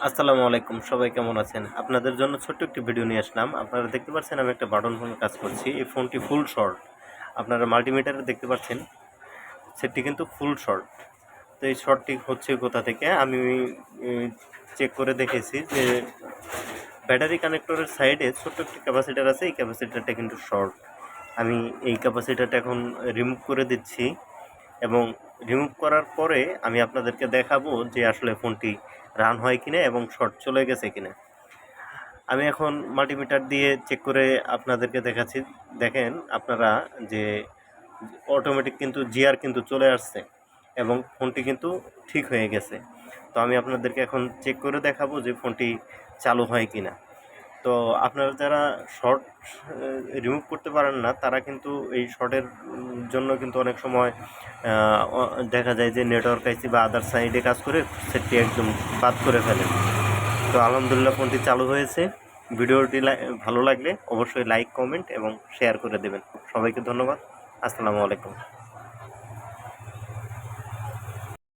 আসসালামু আলাইকুম, সবাই কেমন আছেন? আপনাদের জন্য ছোট্ট একটি ভিডিও নিয়ে আসলাম। আপনারা দেখতে পাচ্ছেন আমি একটা বাটন ফোনের কাজ করছি। এই ফোনটি ফুল শর্ট। আপনারা মাল্টিমিটারে দেখতে পাচ্ছেন সেটটি কিন্তু ফুল শর্ট। তো এই শর্টটি হচ্ছে কোথা থেকে? আমি চেক করে দেখেছি যে ব্যাটারি কানেক্টরের সাইডে ছোট্ট একটি ক্যাপাসিটার আছে, এই ক্যাপাসিটারটা কিন্তু শর্ট। আমি এই ক্যাপাসিটারটা এখন রিমুভ করে দিচ্ছি এবং রিমুভ করার পরে আমি আপনাদেরকে দেখাবো যে আসলে ফোনটি রান হয় কিনা এবং শর্ট চলে গেছে কিনা। আমি এখন মাল্টিমিটার দিয়ে চেক করে আপনাদেরকে দেখাচ্ছি। দেখেন আপনারা যে অটোমেটিক কিন্তু জিআর কিন্তু চলে আসছে এবং ফোনটি কিন্তু ঠিক হয়ে গেছে। তো আমি আপনাদেরকে এখন চেক করে দেখাবো যে ফোনটি চালু হয় কিনা। তো আপনারা যারা শর্ট রিমুভ করতে পারেন না তারা কিন্তু এই শর্টের জন্য কিন্তু অনেক সময় দেখা যায় যে নেটওয়ার্ক আইসি বা আদার সাইডে কাজ করে সেটটি একদম বাদ করে ফেলেন। তো আলহামদুলিল্লাহ ফোনটি চালু হয়েছে। ভিডিওটি ভালো লাগলে অবশ্যই লাইক, কমেন্ট এবং শেয়ার করে দেবেন। সবাইকে ধন্যবাদ। আসসালামু আলাইকুম।